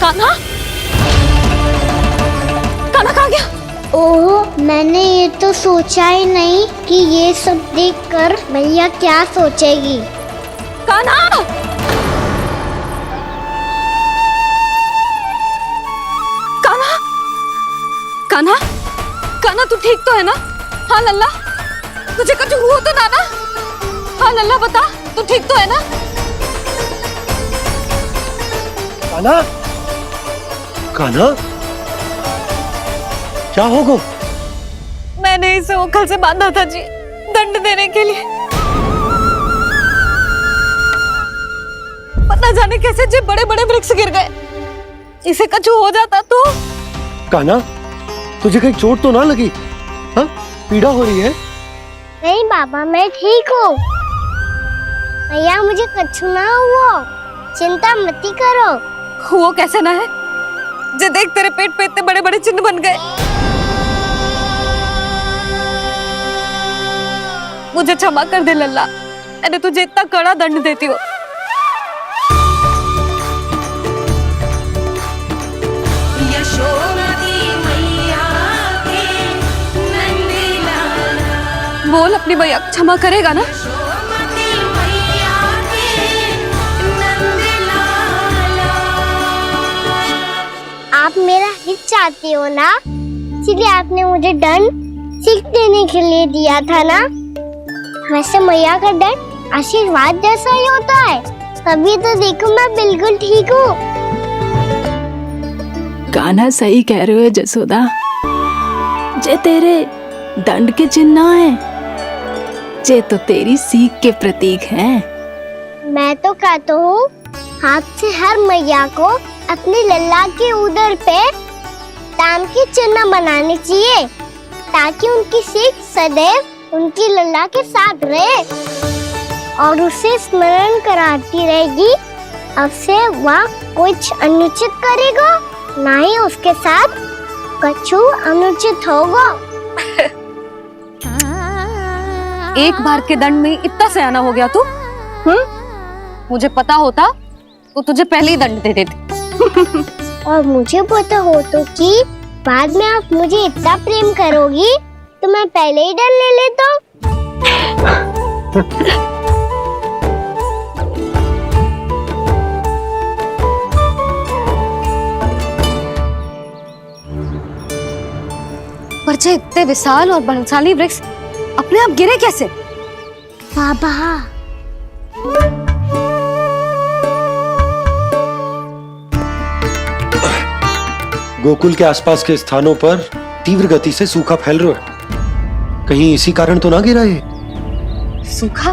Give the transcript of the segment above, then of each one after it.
कान्हा, कान्हा कहाँ गया? ओह, मैंने ये तो सोचा ही नहीं कि ये सब देखकर मैया क्या सोचेगी। कान्हा, कान्हा, कान्हा, कान्हा तू ठीक तो है ना? हाँ लल्ला, तुझे कुछ हुआ तो ना? हाँ लल्ला बता, तू ठीक तो है ना? कान्हा, कान्हा, क्या होगा? मैंने इसे ओखल से बांधा था जी, दंड देने के लिए। पता जाने कैसे जी बड़े बड़े वृक्ष गिर गए। इसे कुछ हो जाता तो? कान्हा, तुझे कहीं चोट तो ना लगी? हाँ, पीड़ा हो रही है? नहीं बाबा, मैं ठीक हूँ। भैया मुझे कुछ ना हुआ, चिंता मत करो। वो कैसे ना है? जे देख तेरे पेट पे इतने बड़े बड़े चिन्ह बन गए। मुझे क्षमा कर दे लल्ला, मैंने तुझे इतना कड़ा दंड देती हूँ। बोल अपनी भैया क्षमा करेगा ना? आप मेरा हित चाहते हो ना, इसलिए आपने मुझे दंड सीख देने के लिए दिया था ना। वैसे मैया का दंड आशीर्वाद जैसा ही होता है, तभी तो देखो मैं बिल्कुल ठीक हूँ। कान्हा सही कह रहे हो जसोदा, जे तेरे दंड के चिन्ह ना है, जे तो तेरी सीख के प्रतीक हैं। मैं तो कहता हूँ हाथ से हर मैया को अपनी लल्ला के उदर पे ताम के चिन्ह बनाने चाहिए, ताकि उनकी सीख सदैव उनकी लल्ला के साथ रहे और उसे स्मरण कराती रहेगी। अब से वह कुछ अनुचित करेगा, ना ही उसके साथ कछु अनुचित होगा। एक बार के दंड में इतना सयाना हो गया तू? मुझे पता होता तो तुझे पहले ही दंड दे देती। और मुझे पता हो तो कि बाद में आप मुझे इतना प्रेम करोगी तो मैं पहले ही दंड ले लेता हूँ। पर जे इतने विशाल और बलशाली वृक्ष अपने आप गिरे कैसे? बाबा, गोकुल के आसपास के स्थानों पर तीव्र गति से सूखा फैल रहा है। कहीं इसी कारण तो ना गिरा ये? सूखा?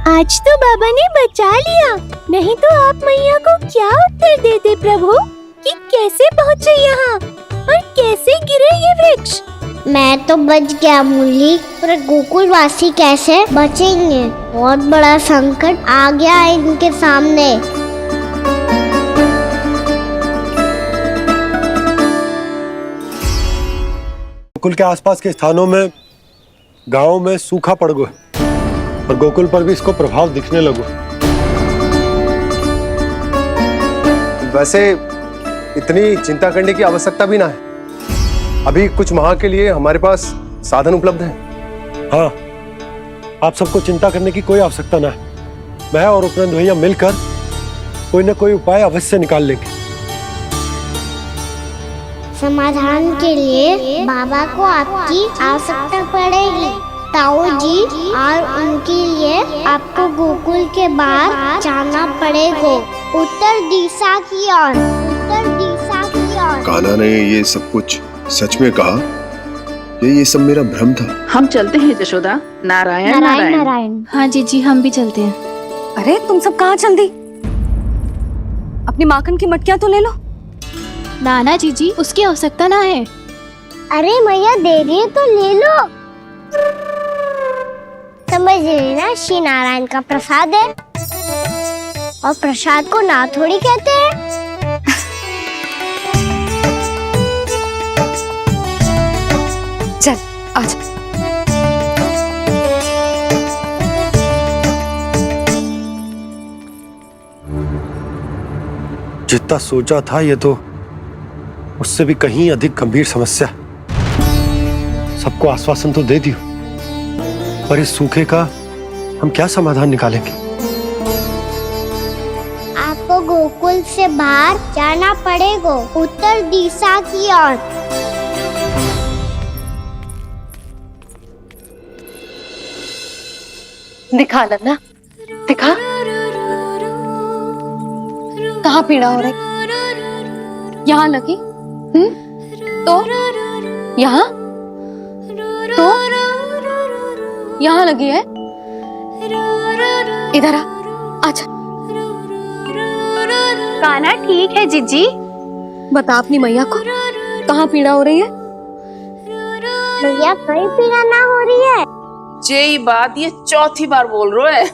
आज तो बाबा ने बचा लिया, नहीं तो आप मैया को क्या उत्तर देते प्रभु कि कैसे पहुँचे यहाँ और कैसे गिरे ये वृक्ष? मैं तो बच गया मूली, पर गोकुल वासी कैसे बचेंगे? बहुत बड़ा संकट आ गया है इनके सामने। गोकुल के आसपास के स्थानों में, गांवों में सूखा पड़ गया और गोकुल पर भी इसको प्रभाव दिखने लगा। वैसे इतनी चिंता करने की आवश्यकता भी ना है। अभी कुछ माह के लिए हमारे पास साधन उपलब्ध हैं। हाँ, आप सबको चिंता करने की कोई आवश्यकता ना है। मैं और उपनंद भैया मिलकर कोई न कोई उपाय अवश्य निकाल लेंगे। समाधान के लिए बाबा को आपकी आवश्यकता पड़ेगी। ताऊ जी और उनके लिए आपको गोकुल के बाहर जाना पड़ेगा, उत्तर दिशा की ओर, उत्तर दिशा की ओर। कान्हा ने ये सब कुछ सच में कहा? ये सब मेरा भ्रम था? हम चलते हैं जशोदा। नारायण नारायण नारायण। हाँ जी, हम भी चलते हैं। अरे तुम सब कहाँ चल दी? अपनी माखन की मटकियाँ तो ले लो। नाना जी, उसकी आवश्यकता ना है। अरे मैया दे रही है तो ले लो। समझ लेना, श्री नारायण का प्रसाद है और प्रसाद को ना थोड़ी कहते हैं। चल आजा। जितना सोचा था ये तो उससे भी कहीं अधिक गंभीर समस्या। सबको आश्वासन तो दे दियो, पर इस सूखे का हम क्या समाधान निकालेंगे? आपको गोकुल से बाहर जाना पड़ेगा, उत्तर दिशा की ओर। दिखा लल्ला, दिखा। कहाँ पीड़ा हो रही? यहाँ लगी? तो यहाँ तो यहाँ लगी है। इधर आ, आजा। कान्हा ठीक है जीजी। बता अपनी मैया को कहाँ पीड़ा हो रही है? भैया कहीं पीड़ा ना हो रही है। यही बात ये चौथी बार बोल रहे है।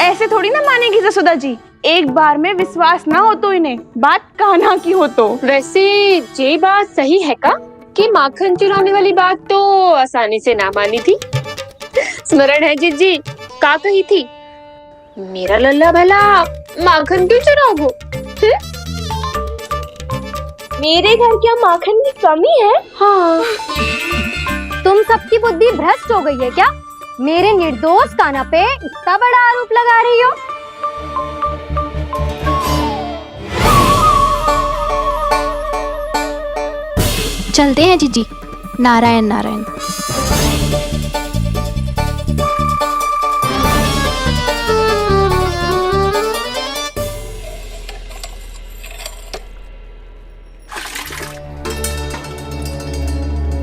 ऐसे थोड़ी ना मानेगी जसोदा जी, एक बार में विश्वास ना हो तो इन्हें बात कान्हा की हो तो। वैसे ये बात सही है का कि माखन चुराने वाली बात तो आसानी से ना मानी थी। स्मरण है जीजी का कही थी, मेरा लल्ला भला माखन क्यों चुराओगे? मेरे घर क्या माखन की कमी है? हाँ, तुम सबकी बुद्धि भ्रष्ट हो गई है क्या? मेरे निर्दोष कान्हा पे इतना बड़ा आरोप लगा रही हो? चलते हैं जीजी। नारायण नारायण।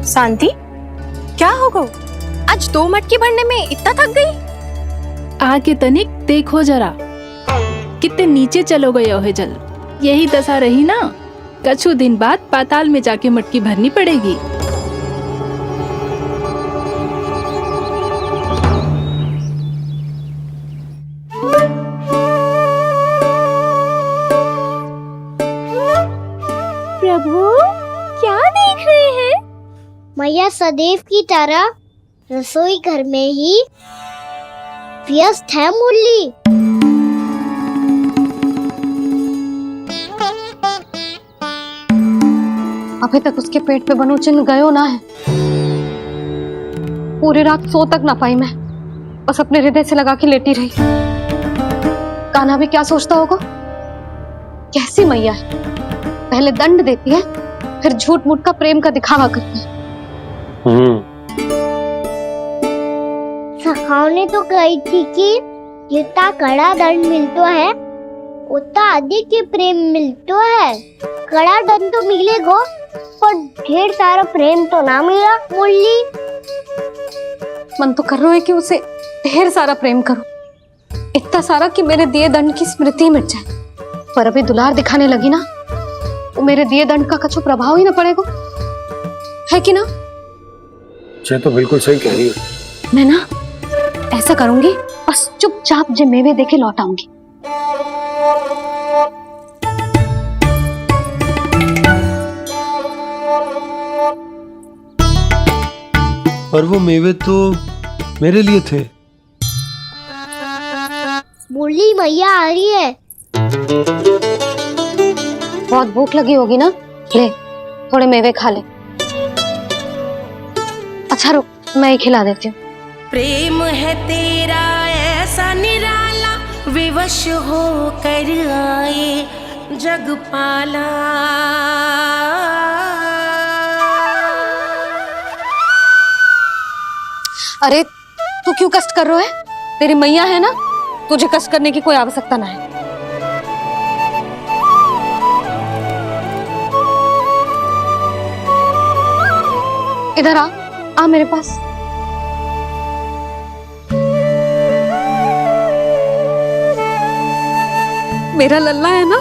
शांति, क्या हो गो? आज 2 मटकी भरने में इतना थक गई? आके तनिक देखो जरा, कितने नीचे चलो गए हो जल। यही दशा रही ना, कछु दिन बाद पाताल में जाके मटकी भरनी पड़ेगी। प्रभु क्या देख रहे हैं? मैया सदैव की तरह रसोई घर में ही व्यस्त है मुरली। अभी तक उसके पेट पे बनो चिन्ह गयो ना है। पूरी रात सो तक ना पाई मैं, बस अपने हृदय से लगा के लेटी रही। कान्हा भी क्या सोचता होगा? कैसी मैया है, पहले दंड देती है, फिर झूठ मूठ का प्रेम का दिखावा करती है। सखाओ ने तो कही थी कि जितना कड़ा दंड मिलता है उतना अधिक ही प्रेम मिलता है। कड़ा दंड तो मिलेगा पर ढेर सारा प्रेम तो ना मिला मुरली। मन तो कर रहा है कि उसे ढेर सारा प्रेम करूं, इतना सारा कि मेरे दिए दंड की स्मृति मिट जाए। पर अभी दुलार दिखाने लगी ना, वो मेरे दिए दंड का कछु प्रभाव ही ना पड़ेगा, है कि ना? ये तो बिल्कुल सही कह रही है। मैं ना ऐसा करूंगी, बस चुपचाप जे मेवे देके लौट आऊंगी। पर वो मेवे तो मेरे लिए थे। मुरली मैया आ रही है। बहुत भूख लगी होगी ना, ले थोड़े मेवे खा ले। अच्छा रुक, मैं ही खिला देती हूँ। प्रेम है तेरा ऐसा निराला, विवश हो कर आए जग पाला। अरे तू क्यों कष्ट कर रहा है? तेरी मैया है ना, तुझे कष्ट करने की कोई आवश्यकता ना है। इधर आ मेरे पास। मेरा लल्ला है ना,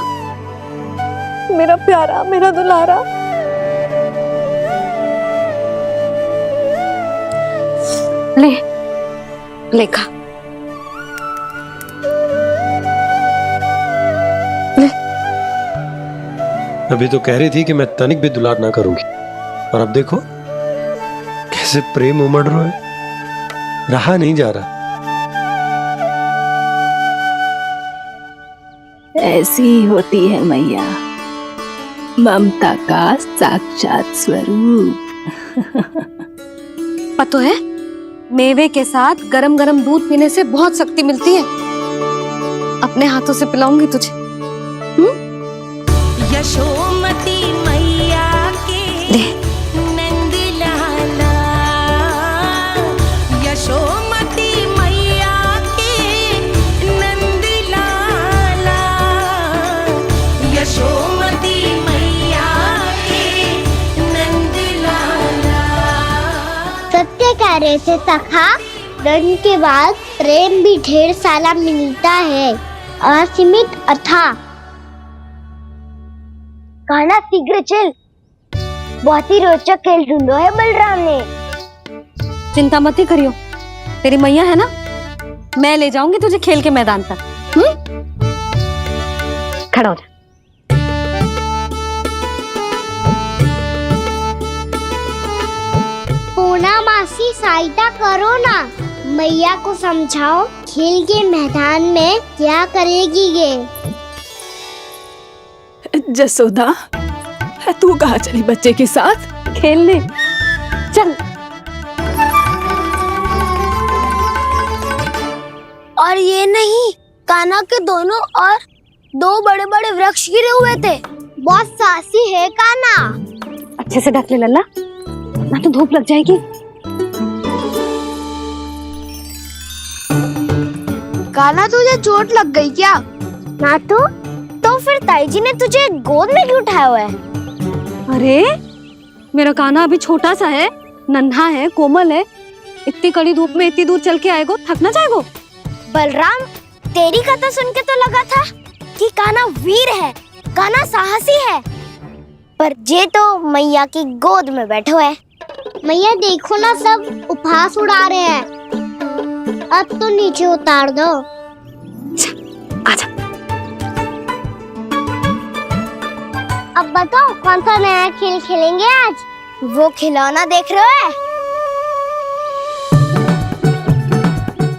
मेरा प्यारा, मेरा दुलारा। ले लेखा ले। अभी तो कह रही थी कि मैं तनिक भी दुलार ना करूंगी, और अब देखो कैसे प्रेम उमड़ रहा है, रहा नहीं जा रहा। ऐसी ही होती है मैया, ममता का साक्षात स्वरूप। पता है, मेवे के साथ गरम गरम दूध पीने से बहुत शक्ति मिलती है। अपने हाथों से पिलाऊंगी तुझे। यशोमती मैया के नंद लाला, यशोमती मैया के नंद लाला, यशोमती मैया के नंद लाला। सत्य कह रहे थे सखा, दंड के बाद प्रेम भी ढेर सारा मिलता है, असीमित अथाह। कहना शीघ्र चल, बहुत ही रोचक खेल ढूंढो है बलराम ने। चिंता मत ही करियो, तेरी मैया है ना, मैं ले जाऊंगी तुझे खेल के मैदान तक। खड़ा हो जा। पूना मासी सहायता करो ना, मैया को समझाओ खेल के मैदान में क्या करेगी ये। जसोदा, तू कहाँ चली बच्चे के साथ? खेलने चल। और ये नहीं, कान्हा के दोनों और दो बड़े बड़े वृक्ष गिरे हुए थे। बहुत साहसी है कान्हा। अच्छे से ढक ले लल्ला, ना तो धूप लग जाएगी। कान्हा तुझे चोट लग गई क्या? ना तो फिर ताई जी ने तुझे गोद में क्यों उठाया हुआ है? अरे मेरा कान्हा अभी छोटा सा है, नन्हा है, कोमल है। इतनी कड़ी धूप में इतनी दूर चल के आएगो, थक ना जाएगो। बलराम, तेरी कथा सुन के तो लगा था कि कान्हा वीर है, कान्हा साहसी है, पर जे तो मैया की गोद में बैठे हुए। मैया देखो ना, सब उपहास उड़ा रहे हैं। अब तो नीचे उतार दो। आजा। अब बताओ कौन सा नया खेल खेलेंगे आज? वो खिलौना देख रहे हो?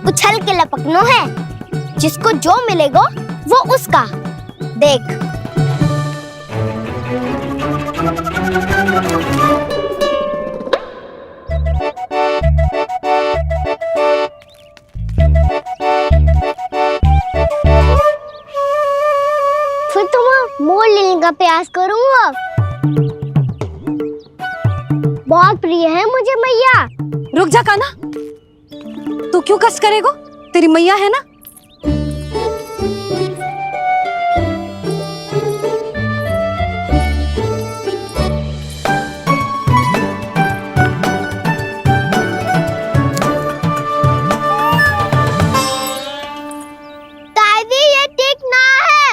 उछल के लपकनो है, जिसको जो मिलेगा वो उसका। देख। फिर तुम मोड़ लेने का प्रयास करूंगा। बहुत प्रिय है मुझे मैया। रुक जा कान्हा, तू क्यों कष्ट करेगो? तेरी मैया है ना। दादी ये ठीक ना है।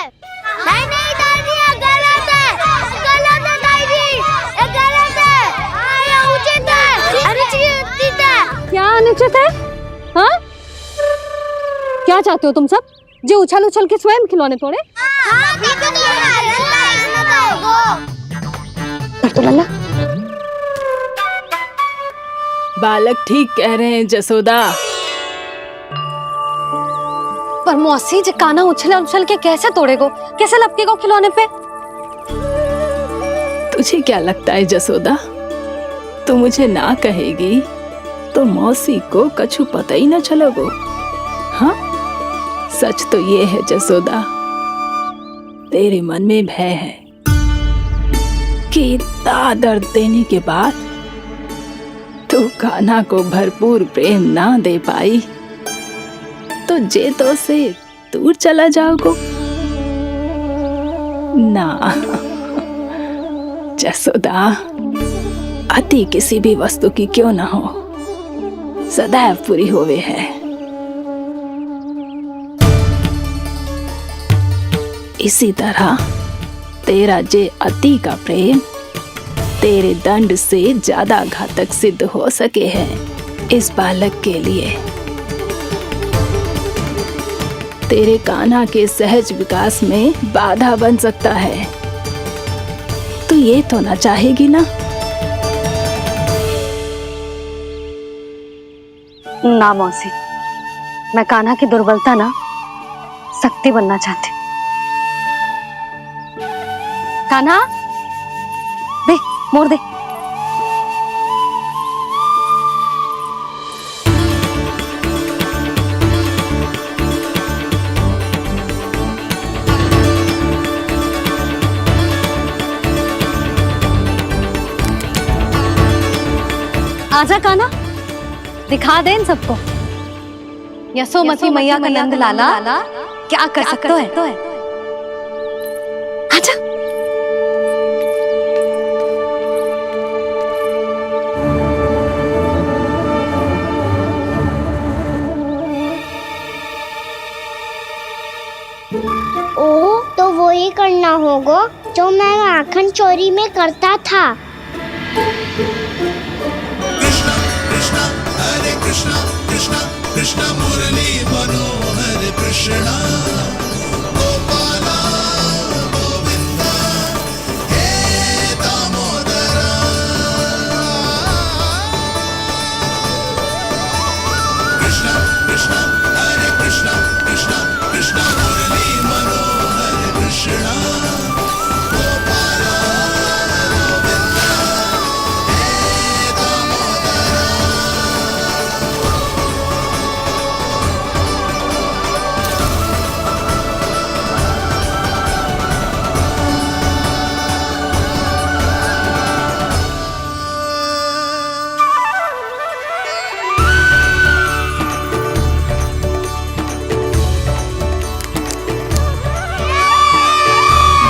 नहीं नहीं दादी, ये गलत है, गलत है दादी, ये गलत है, ये उचित है, अनुचित है। क्या अनुचित है? हाँ? क्या चाहते हो तुम सब? जो उछल उछल के स्वयं खिलौने तोड़े? हाँ, ठीक है, कर तो लल्ला। बालक ठीक कह रहे हैं जसोदा। पर मौसी, जे कान्हा उछल उछल के कैसे तोड़ेगो, कैसे लपकेगो खिलौने पे? तुझे क्या लगता है जसोदा, तू मुझे ना कहेगी तो मौसी को कछु पता ही न चलोगो। हाँ, सच तो ये है जसोदा, तेरे मन में भय है कि इतना दर्द देने के बाद तू कान्हा को भरपूर प्रेम ना दे पाई तो जे तो से दूर चला जाओगो ना। जसोदा, अति किसी भी वस्तु की क्यों ना हो, सदैव पूरी होवे है। इसी तरह तेरा जे अति का प्रेम तेरे दंड से ज्यादा घातक सिद्ध हो सके है इस बालक के लिए। तेरे कान्हा के सहज विकास में बाधा बन सकता है। तो ये तो ना चाहेगी ना? ना मौसी, मैं कान्हा की दुर्बलता ना शक्ति बनना चाहती। कान्हा, दे मोर दे। आजा कान्हा, दिखा दे इन सबको यशोमती मैया का नंद लाला क्या कर सकता है। आजा। ओ तो वो ही करना होगा जो मैं माखन चोरी में करता था।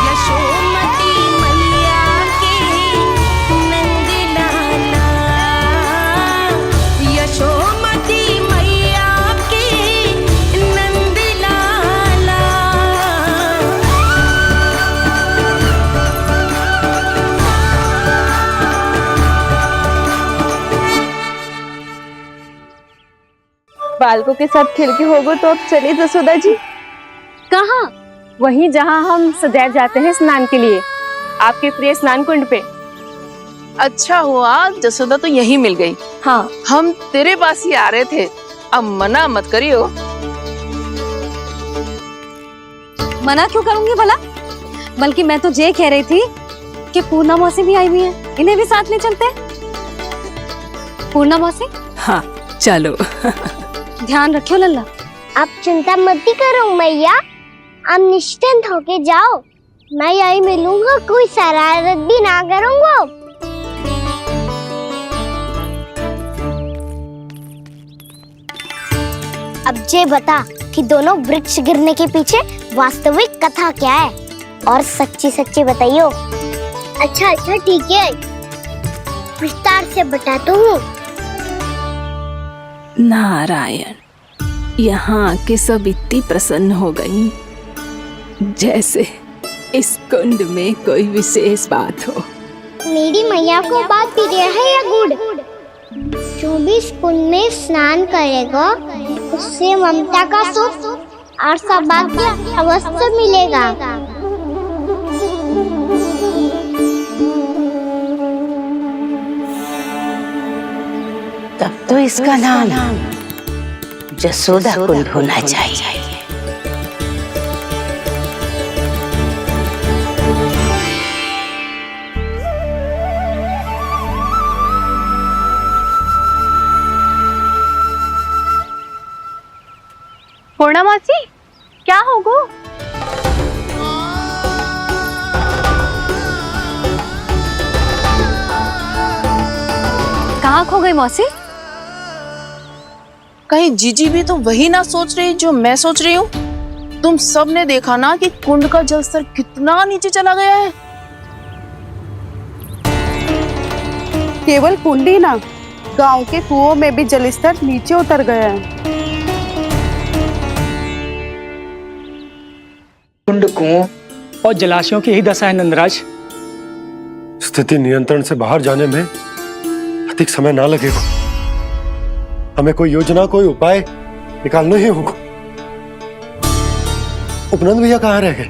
यशोमती मैया के नंद लाला, यशोमती मैया के नंद लाला। बालकों के साथ खेल के होगो तो अब चले जसोदा जी। कहाँ? वहीं जहाँ हम सदैव जाते हैं स्नान के लिए, आपके प्रिय स्नान कुंड पे। अच्छा हुआ जसोदा तो यहीं मिल गई। हाँ, हम तेरे पास ही आ रहे थे, अब मना मत करियो। मना क्यों करूंगी भला? बल्कि मैं तो ये कह रही थी कि पूर्णा मौसी भी आई हुई है, इन्हें भी साथ ले चलते हैं। पूर्णा मौसी, हाँ चलो। ध्यान रखियो लल्ला। आप चिंता मत करो मैया, आप निश्चिंत होके जाओ, मैं यही मिलूंगा, कोई शरारत भी ना करूंगा। अब ये बता कि दोनों वृक्ष गिरने के पीछे वास्तविक कथा क्या है, और सच्ची सच्ची बताइयो। अच्छा अच्छा ठीक है, विस्तार से बताता हूँ। नारायण, यहाँ के सब इतनी प्रसन्न हो गई जैसे इस कुंड में कोई विशेष बात हो। मेरी मैया को बात प्रिय है या गुड़? जो भी इस कुंड में स्नान करेगा उससे ममता का सुख और सौभाग्य अवश्य मिलेगा। तब तो इसका नाम जसोदा कुंड होना चाहिए। पूर्णा मौसी, क्या होगो? कहाँ खो गई मौसी? कहीं जीजी भी तो वही ना सोच रही जो मैं सोच रही हूँ। तुम सब ने देखा ना कि कुंड का जलस्तर कितना नीचे चला गया है। केवल कुंड ही ना, गांव के कुओं में भी जलस्तर नीचे उतर गया है। कुंड, कुओं और जलाशयों की ही दशा है नंदराज। स्थिति नियंत्रण से बाहर जाने में अधिक समय ना लगेगा। हमें कोई योजना, कोई उपाय निकालना ही होगा। उपनंद भैया कहाँ रह गए?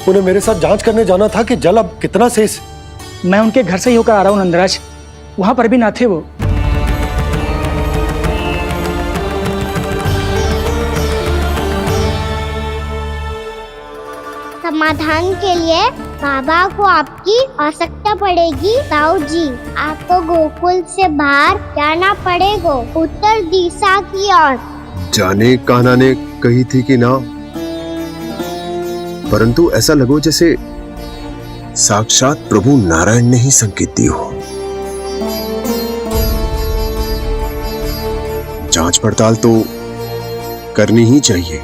उन्हें मेरे साथ जांच करने जाना था कि जल अब कितना शेष। मैं उनके घर से ही होकर आ रहा हूँ नंदराज, वहां पर भी ना थे वो। समाधान के लिए बाबा को आपकी आवश्यकता पड़ेगी। ताऊ जी, आपको गोकुल से बाहर जाना पड़ेगा, उत्तर दिशा की ओर। जाने कान्हा ने कही थी कि ना, परंतु ऐसा लगो जैसे साक्षात प्रभु नारायण ने ही संकेत दी हो। जांच पड़ताल तो करनी ही चाहिए।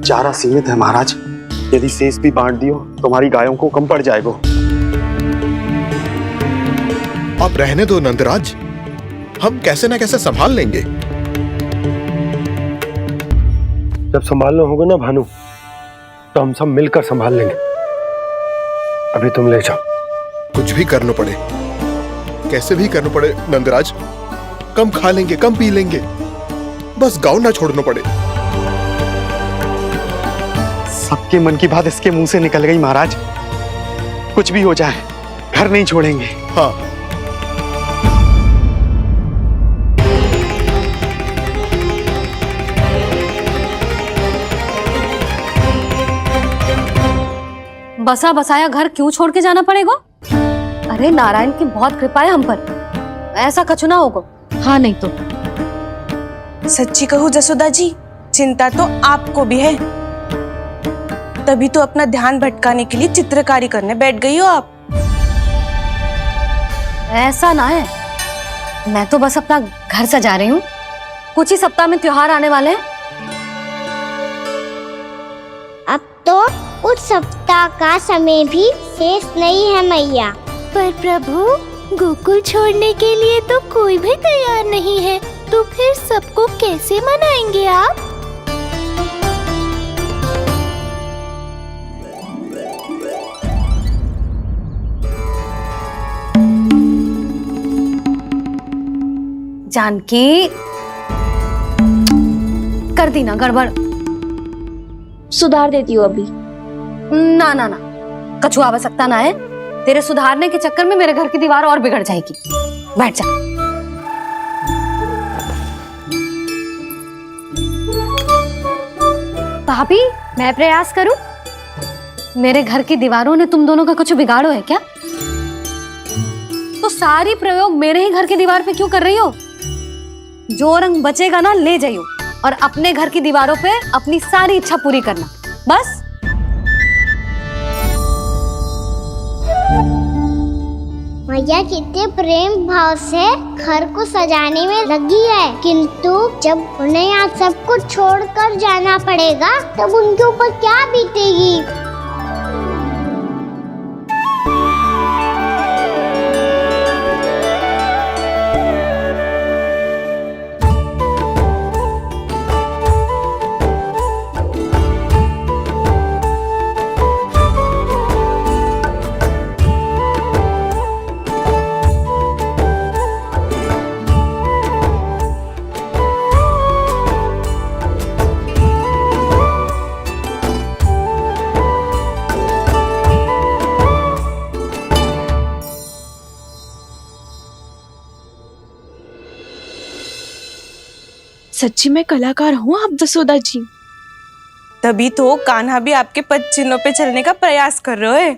चारा सीमित है महाराज, यदि शेष भी बांट दियो तो हमारी गायों को कम पड़ जाएगा। आप रहने दो नंदराज, हम कैसे न कैसे संभाल लेंगे। जब संभालना होगा ना भानु, तो हम सब मिलकर संभाल लेंगे। अभी तुम ले जाओ। कुछ भी करना पड़े, कैसे भी करना पड़े नंदराज, कम खा लेंगे, कम पी लेंगे, बस गाँव ना छोड़ना पड़े। सबके मन की बात इसके मुंह से निकल गई महाराज। कुछ भी हो जाए, घर नहीं छोड़ेंगे। हाँ, बसा बसाया घर क्यों छोड़ के जाना पड़ेगा? अरे नारायण की बहुत कृपा है हम पर, ऐसा कछु ना होगा। हाँ नहीं तो सच्ची कहूँ जसोदा जी, चिंता तो आपको भी है, तभी तो अपना ध्यान भटकाने के लिए चित्रकारी करने बैठ गई हो आप। ऐसा ना है, मैं तो बस अपना घर सजा रही हूँ। कुछ ही सप्ताह में त्योहार आने वाले हैं। अब तो कुछ सप्ताह का समय भी शेष नहीं है मैया। पर प्रभु, गोकुल छोड़ने के लिए तो कोई भी तैयार नहीं है, तो फिर सबको कैसे मनाएंगे आप? जानकी, कर दी ना गड़बड़। सुधार देती हूँ अभी। ना ना ना, कछु आवश्यकता ना है। तेरे सुधारने के चक्कर में मेरे घर की दीवार और बिगड़ जाएगी। बैठ जा। भाभी, मैं प्रयास करूं? मेरे घर की दीवारों ने तुम दोनों का कुछ बिगाड़ो है क्या? तो सारी प्रयोग मेरे ही घर की दीवार पे क्यों कर रही हो? जो रंग बचेगा ना ले जाइयो, और अपने घर की दीवारों पे अपनी सारी इच्छा पूरी करना, बस। मैया कितने प्रेम भाव से घर को सजाने में लगी है, किंतु जब उन्हें यहाँ सब कुछ छोड़कर जाना पड़ेगा तब उनके ऊपर क्या बीतेगी। सच्ची में कलाकार हूँ आप जसोदा जी, तभी तो कान्हा भी आपके पद चिन्हों पे चलने का प्रयास कर रहे हैं।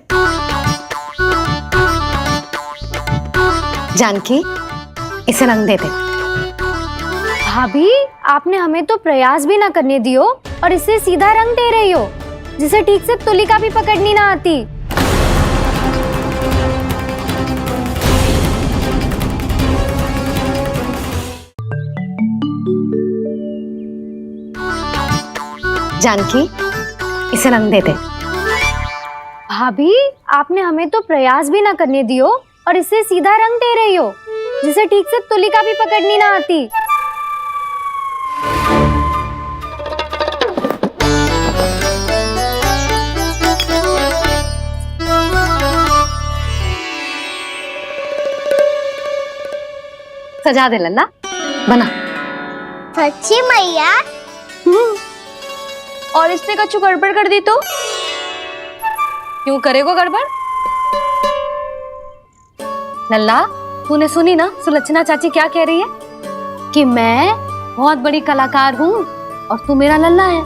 जानकी, इसे रंग दे दे। भाभी, आपने हमें तो प्रयास भी ना करने दियो और इसे सीधा रंग दे रही हो, जिसे ठीक से तुलिका भी पकड़नी ना आती। जानकी, इसे रंग दे दे। भाभी, आपने हमें तो प्रयास भी ना करने दियो और इसे सीधा रंग दे रही हो, जिसे ठीक से तुलिका भी पकड़नी ना आती। सजा दे लल्ला, बना। सच्ची मैया? और इसने कछु गड़बड़ कर दी तो? क्यों करेगो गड़बड़? लल्ला, तूने सुनी ना सुलक्षणा चाची क्या कह रही है? कि मैं बहुत बड़ी कलाकार हूँ और तू मेरा लल्ला है।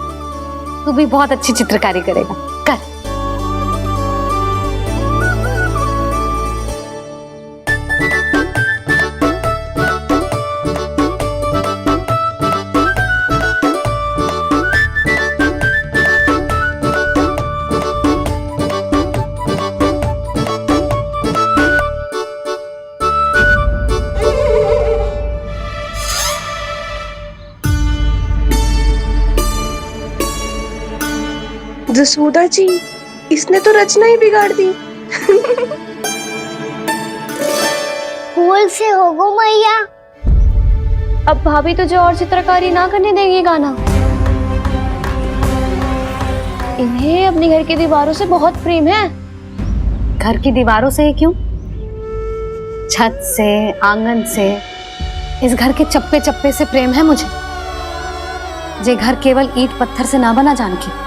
तू भी बहुत अच्छी चित्रकारी करेगा, कर। जसोदा जी, इसने तो रचना ही बिगाड़ दी। फूल से होगो मैया। अब भाभी तुझे और चित्रकारी ना करने देगी गाना। इन्हें अपने घर की दीवारों से बहुत प्रेम है। घर की दीवारों से ही क्यों? छत से, आंगन से, इस घर के चप्पे चप्पे से प्रेम है मुझे। ये घर केवल ईंट पत्थर से ना बना जानकी।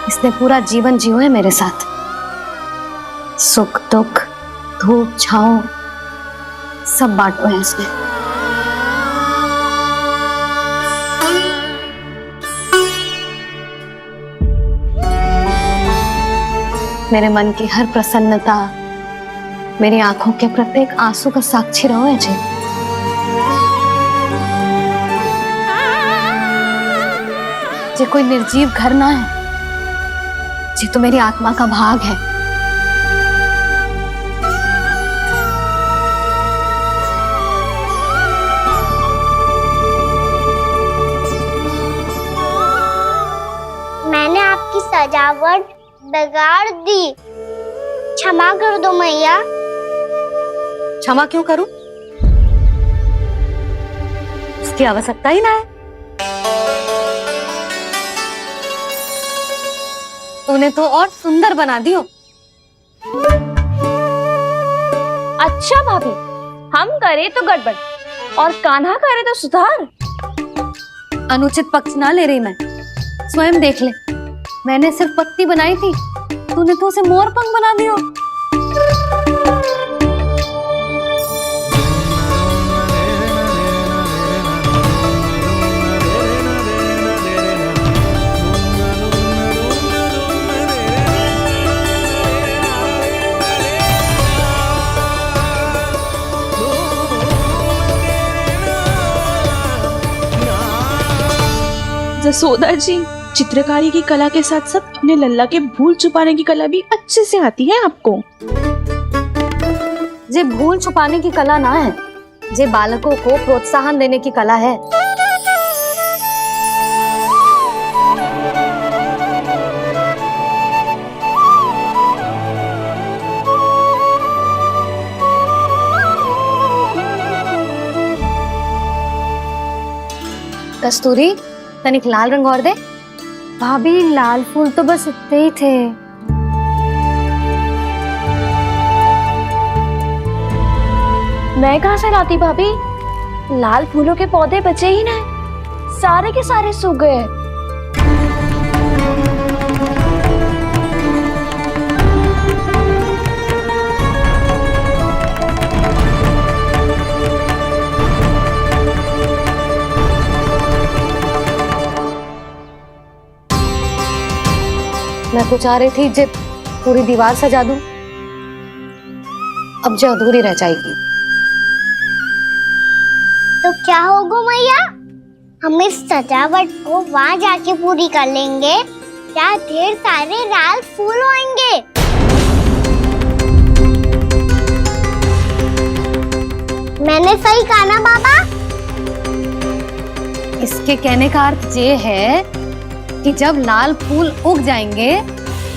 इसने पूरा जीवन जियो है मेरे साथ। सुख दुख, धूप छांव सब बांटो है इसने। मेरे मन की हर प्रसन्नता, मेरी आंखों के प्रत्येक आंसू का साक्षी रहो है जी। ये कोई निर्जीव घर ना है, ये तो मेरी आत्मा का भाग है। मैंने आपकी सजावट बिगाड़ दी, क्षमा कर दो मैया। क्षमा क्यों करूं? उसकी आवश्यकता ही ना है। तूने तो और सुंदर बना दियो। अच्छा भाभी, हम करे तो गड़बड़ और कान्हा करे तो सुधार। अनुचित पक्ष ना ले रही मैं, स्वयं देख ले। मैंने सिर्फ पत्ती बनाई थी, तूने तो उसे मोर पंख बना दियो। जसोदा जी, चित्रकारी की कला के साथ साथ अपने लल्ला के भूल छुपाने की कला भी अच्छे से आती है आपको। ये भूल छुपाने की कला ना है, ये बालकों को प्रोत्साहन देने की कला है। कस्तूरी, तनिक लाल रंग और दे। भाभी, लाल फूल तो बस इतने ही थे। मैं कहाँ से लाती भाभी? लाल फूलों के पौधे बचे ही ना, सारे के सारे सूख गए। मैं तो चाह रही थी जे पूरी दीवार सजा दूं, अब जो अधूरी रह जाएगी। तो क्या होगा मैया? हम इस सजावट को वहाँ जाके पूरी कर लेंगे, क्या ढेर सारे लाल फूल होंगे। मैंने सही कहा ना बाबा? इसके कहने का अर्थ ये है कि जब लाल फूल उग जाएंगे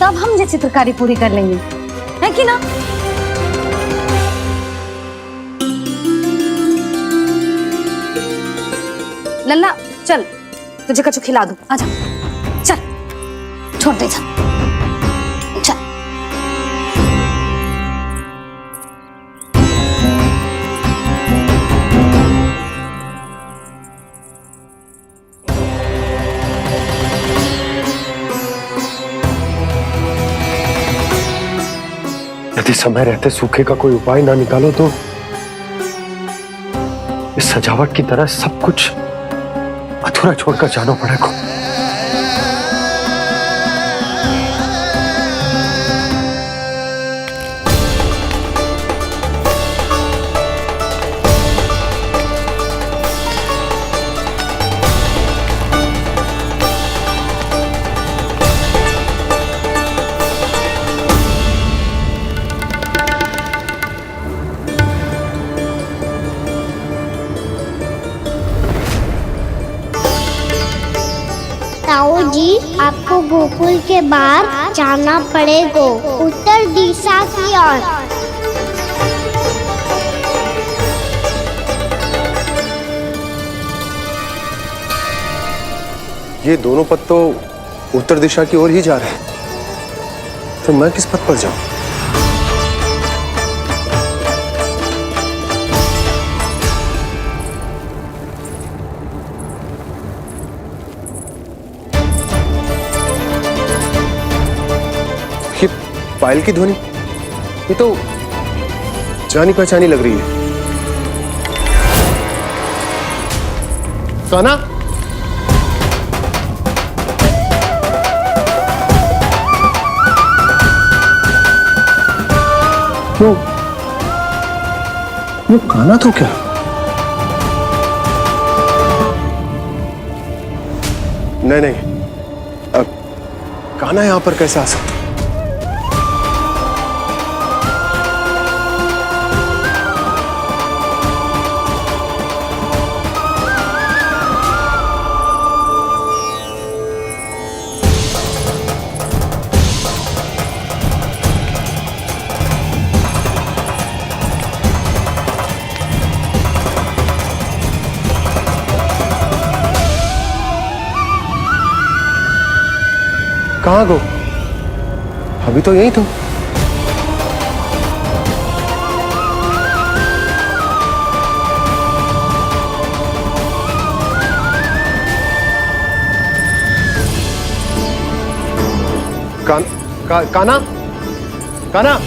तब हम ये चित्रकारी पूरी कर लेंगे, है कि ना? लल्ला चल, तुझे कछु खिला दूं, आजा, चल, छोड़ दे, चल। यदि समय रहते सूखे का कोई उपाय ना निकालो तो इस सजावट की तरह सब कुछ अधूरा छोड़कर जाना पड़ेगा। ताऊ जी, आपको गोकुल के बाहर जाना पड़ेगा, उत्तर दिशा की ओर। ये दोनों पथ तो उत्तर दिशा की ओर ही जा रहे हैं, तो मैं किस पथ पर जाऊं? ये पायल की ध्वनि, ये तो जानी पहचानी लग रही है। कान्हा, वो कान्हा तो क्या? नहीं, अब कान्हा यहां पर कैसे आ सकता? कहाँ गो? अभी तो यही तो। कान्हा, कान्हा,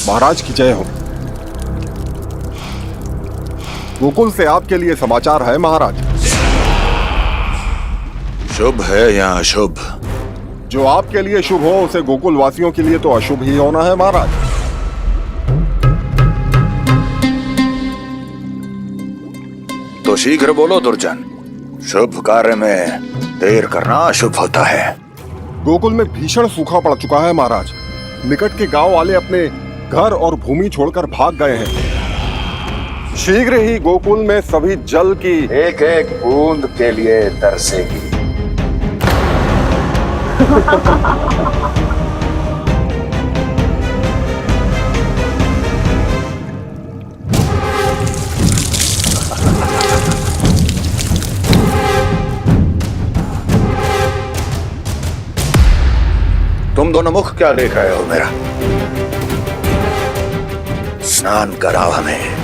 महाराज की जय हो। गोकुल से आपके लिए समाचार है महाराज। शुभ है या अशुभ? जो आपके लिए शुभ हो उसे गोकुल वासियों के लिए तो अशुभ ही होना है महाराज। तो शीघ्र बोलो दुर्जन, शुभ कार्य में देर करना अशुभ होता है। गोकुल में भीषण सूखा पड़ चुका है महाराज। निकट के गांव वाले अपने घर और भूमि छोड़कर भाग गए हैं। शीघ्र ही गोकुल में सभी जल की एक एक बूंद के लिए तरसेगी। तुम दोनों मुख क्या देख रहे हो मेरा? स्नान कराओ हमें।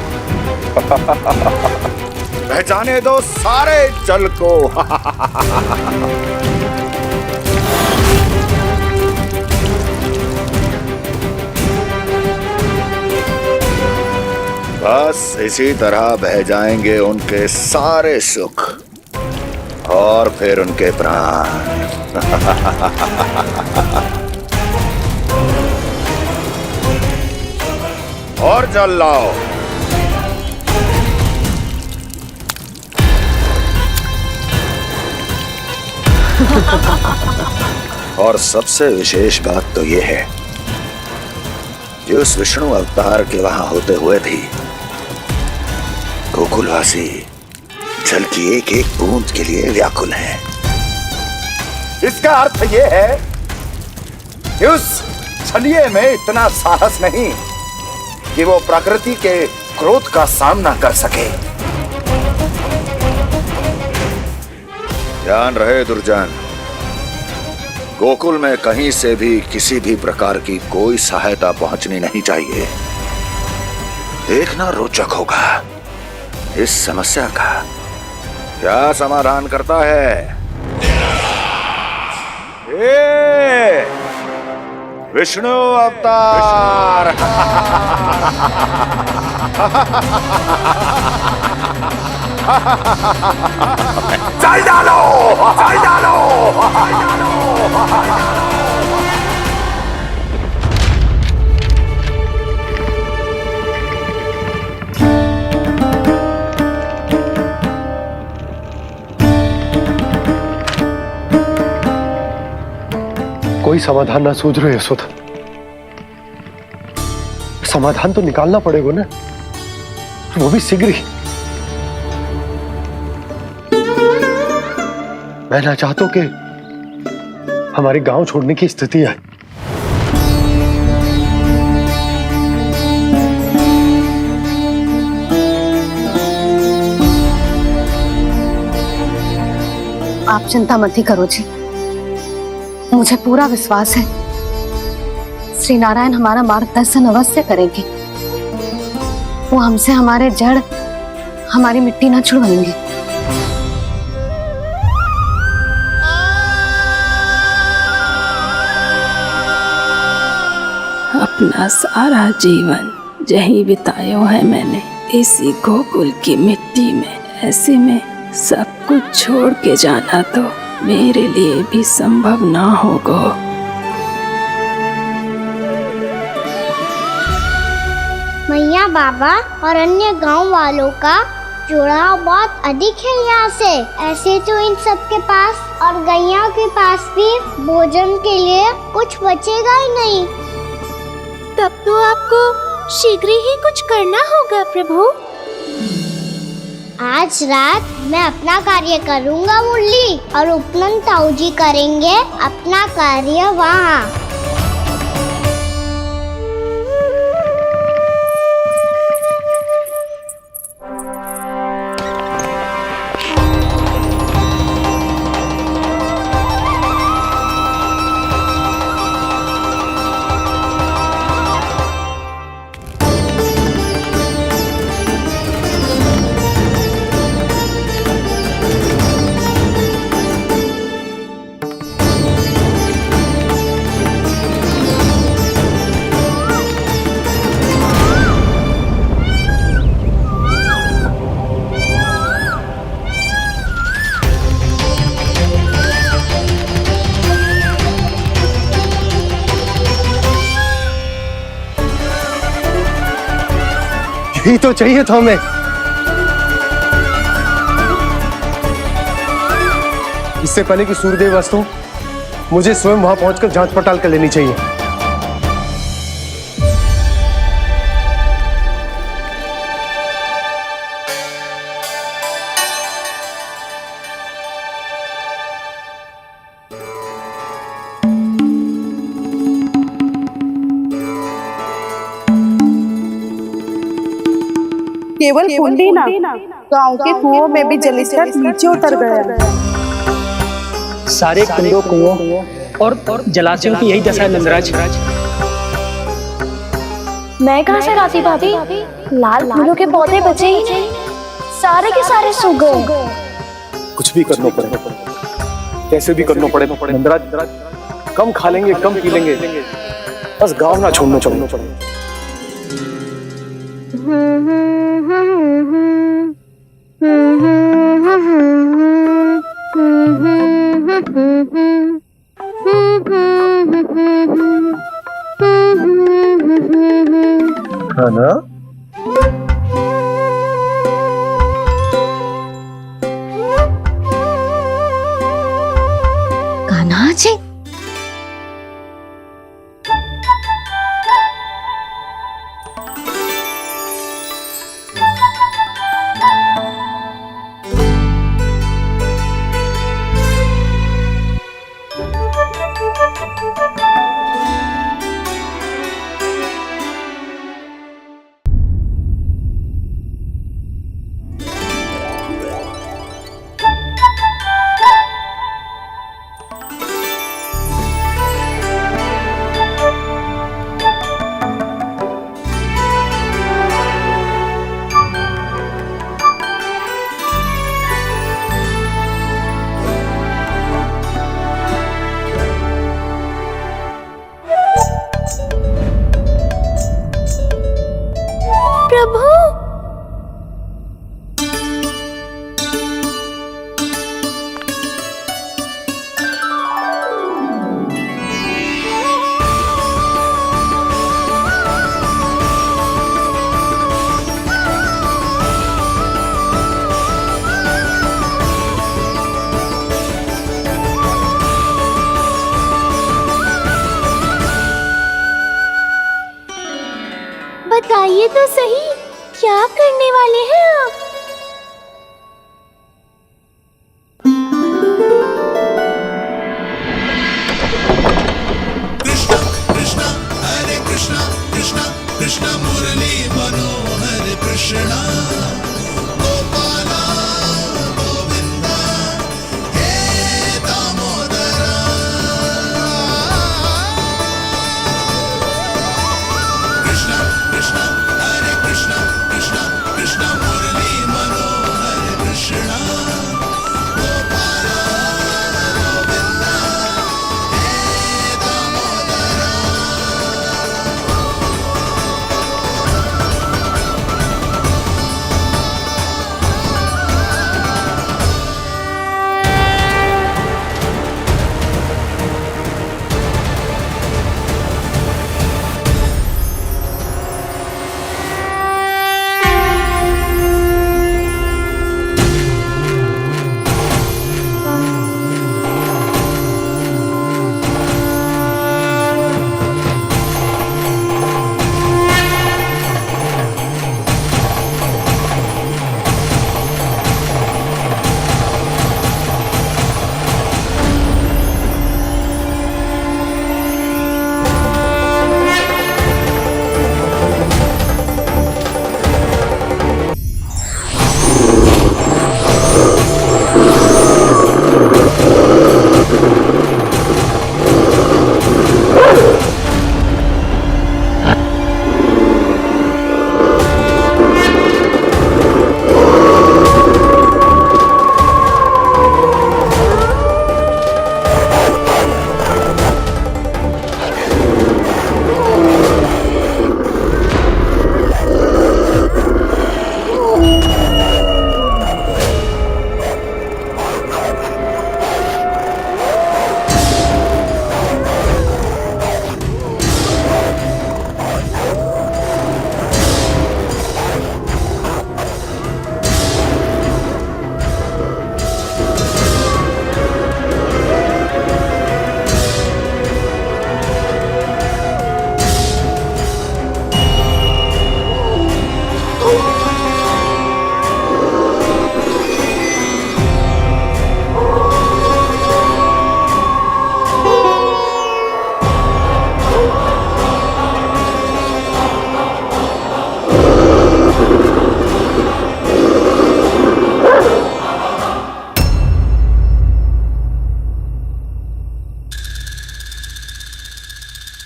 पहचाने दो सारे जल को। बस इसी तरह बह जाएंगे उनके सारे सुख और फिर उनके प्राण। और जल लाओ। और सबसे विशेष बात तो यह है कि उस विष्णु अवतार के वहां होते हुए भी गोकुलवासी जल की एक एक बूंद के लिए व्याकुल हैं। इसका अर्थ यह है कि उस छलिए में इतना साहस नहीं कि वो प्रकृति के क्रोध का सामना कर सके। ध्यान रहे दुर्जन, गोकुल में कहीं से भी किसी भी प्रकार की कोई सहायता पहुंचनी नहीं चाहिए। देखना रोचक होगा इस समस्या का क्या समाधान करता है। ए, विष्णु अवतार। चल डालो, चल डालो, चल डालो। कोई समाधान ना सूझ रहे यशोदा। समाधान तो निकालना पड़ेगा ना, वो भी शीघ्र ही। मैं ना चाहता कि हमारे गांव छोड़ने की स्थिति आए। आप चिंता मत ही करो जी, मुझे पूरा विश्वास है श्री नारायण हमारा मार्गदर्शन अवश्य करेंगे। वो हमसे हमारे जड़, हमारी मिट्टी ना छुड़वाएंगे। अपना सारा जीवन यही बिताया है मैंने, इसी गोकुल की मिट्टी में। ऐसे में सब कुछ छोड़ के जाना तो मेरे लिए भी संभव ना होगा। मैया बाबा और अन्य गांव वालों का जुड़ाव बहुत अधिक है यहाँ से। ऐसे तो इन सब के पास और गैया के पास भी भोजन के लिए कुछ बचेगा ही नहीं। तब तो आपको शीघ्र ही कुछ करना होगा प्रभु। आज रात मैं अपना कार्य करूँगा मुरली, और उपनंद ताऊ जी करेंगे अपना कार्य वहाँ। यही तो चाहिए था हमें। इससे पहले कि सूर्यदेव अस्त हो, मुझे स्वयं वहां पहुंचकर जांच पड़ताल कर लेनी चाहिए। केवल कुंडी ना, गांव के कुओं में भी जलस्तर नीचे उतर गया। सारे कुंडों, कुओं और जलाशयों की यही दशा है नंदराज। मैं कहाँ से लाती भाभी? लाल फूलों के पौधे बचे ही नहीं, सारे के सारे सूख गए। कुछ भी करना पड़ेगा, कैसे भी करना पड़ेगा नंदराज। कम खा लेंगे, कम पी लेंगे, बस गांव ना छोड़ना चाहिए। खाना कान्हा जी, बताइए तो सही, क्या करने वाले हैं आप? कृष्ण मुरली मनोहर कृष्णा गोपाला गोविंदा हे दामोदरा। कृष्ण कृष्ण हरे कृष्ण कृष्ण कृष्ण मुरली मनोहर कृष्णा गोपाला गोविंदा हे दामोदरा।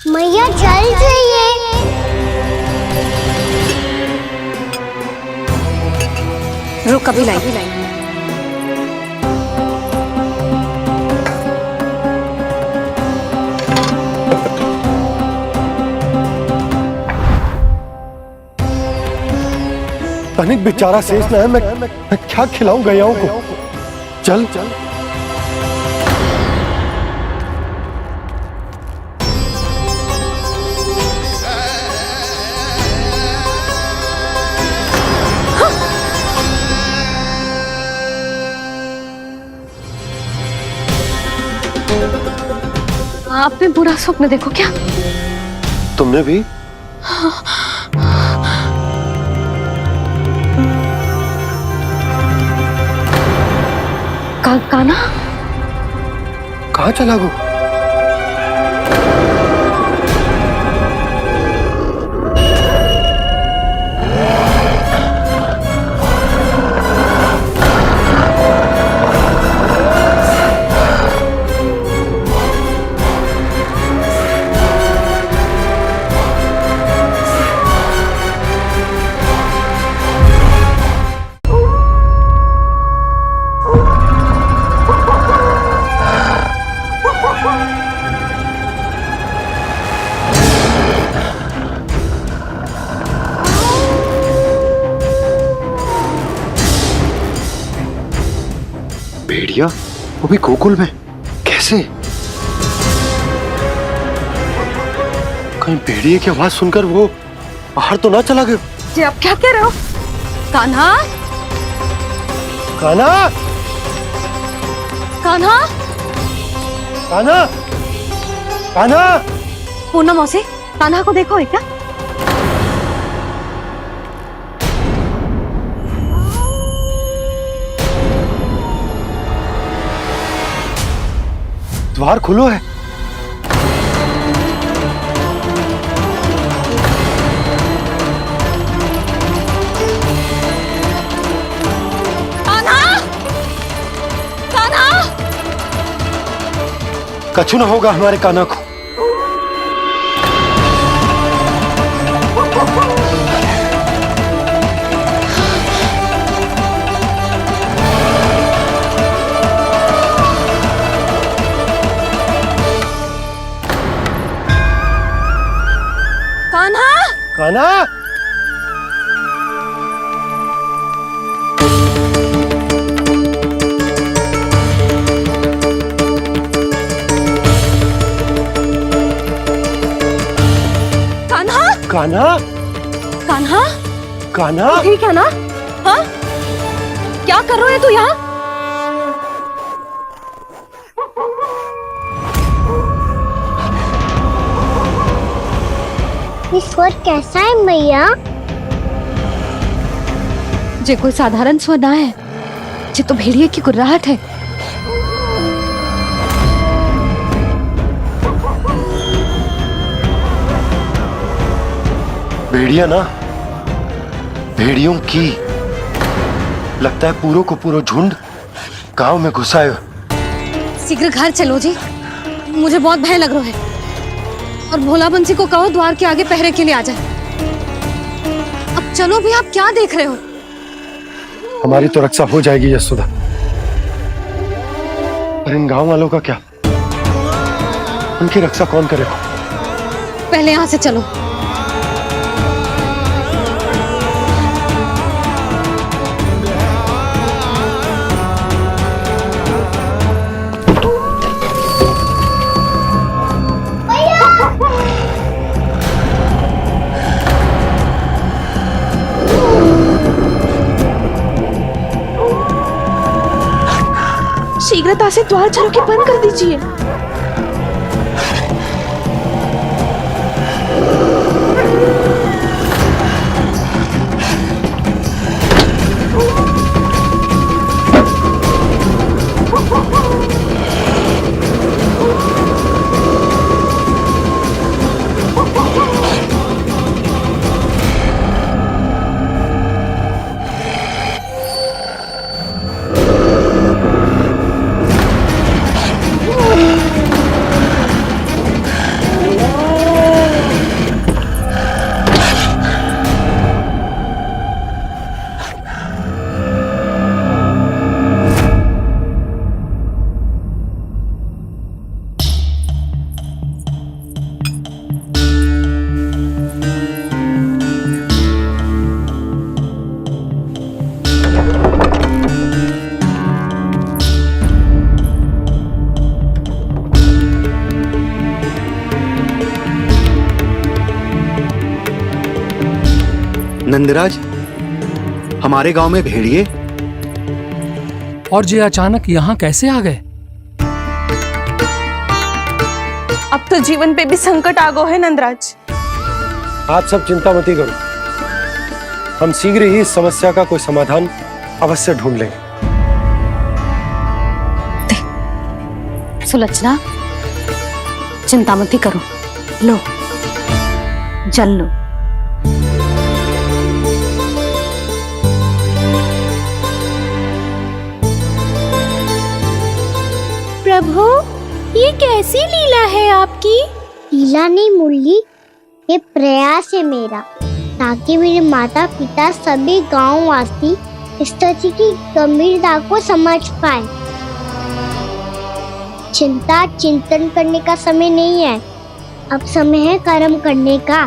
मैया जल जाइए। रुक अभी लाई। तनिक बेचारा शेष न है, मैं क्या खिलाऊं गयाओं को। चल चल आपने बुरा स्वप्न देखो क्या? तुमने भी? कान्हा कहाँ चला गो? भेड़िया वो भी गोकुल में कैसे? कहीं भेड़िए की आवाज सुनकर वो बाहर तो ना चला गया? जी आप क्या कह रहे हो? कान्हा, कान्हा, कान्हा, कान्हा, कान्हा। पूनम मौसी, कान्हा को देखो है क्या? द्वार खुलो है। कछु न होगा हमारे कान्हा को। कान्हा, कान्हा, कान्हा, कान्हा, कान्हा, ठीक है ना? हाँ, क्या कर रहे हो तू यहाँ? ये स्वर कैसा है मैया? जे कोई साधारण स्वर ना है, जे तो भेड़िए की गुर्राहट है। भेड़िया ना, भेड़ियों की। लगता है पूरो को पूरो झुंड गांव में घुसा है। शीघ्र घर चलो जी, मुझे बहुत भय लग रहा है। और भोला बंसी को कहो द्वार के आगे पहरे के लिए आ जाए। अब चलो भी, आप क्या देख रहे हो? हमारी तो रक्षा हो जाएगी यशोदा, पर इन गांव वालों का क्या? उनकी रक्षा कौन करेगा? पहले यहाँ से चलो। शीघ्रता से द्वार चारों के बंद कर दीजिए। नंदराज, हमारे गांव में भेड़िए और ये अचानक यहाँ कैसे आ गए? अब तो जीवन पे भी संकट आ गो है नंदराज। आप सब चिंता मत करो, हम शीघ्र ही इस समस्या का कोई समाधान अवश्य ढूंढ लेंगे। सुलक्षणा, चिंता मत करो, लो जल लो। प्रभु, ये कैसी लीला है आपकी? लीला नहीं मुरली, ये प्रयास है मेरा, ताकि मेरे माता पिता सभी गांव वासी स्थिति की गंभीरता को समझ पाए। चिंता चिंतन करने का समय नहीं है, अब समय है कर्म करने का,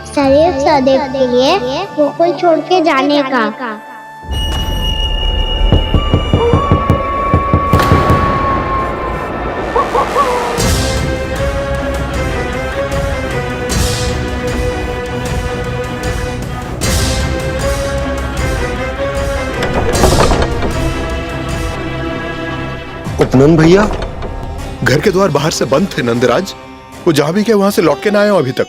सदैव सदैव के लिए गोकुल छोड़ के जाने का। उपनंद भैया, घर के द्वार बाहर से बंद थे नंदराज, वो जहां भी गए वहां से लौट के ना आए हो अभी तक।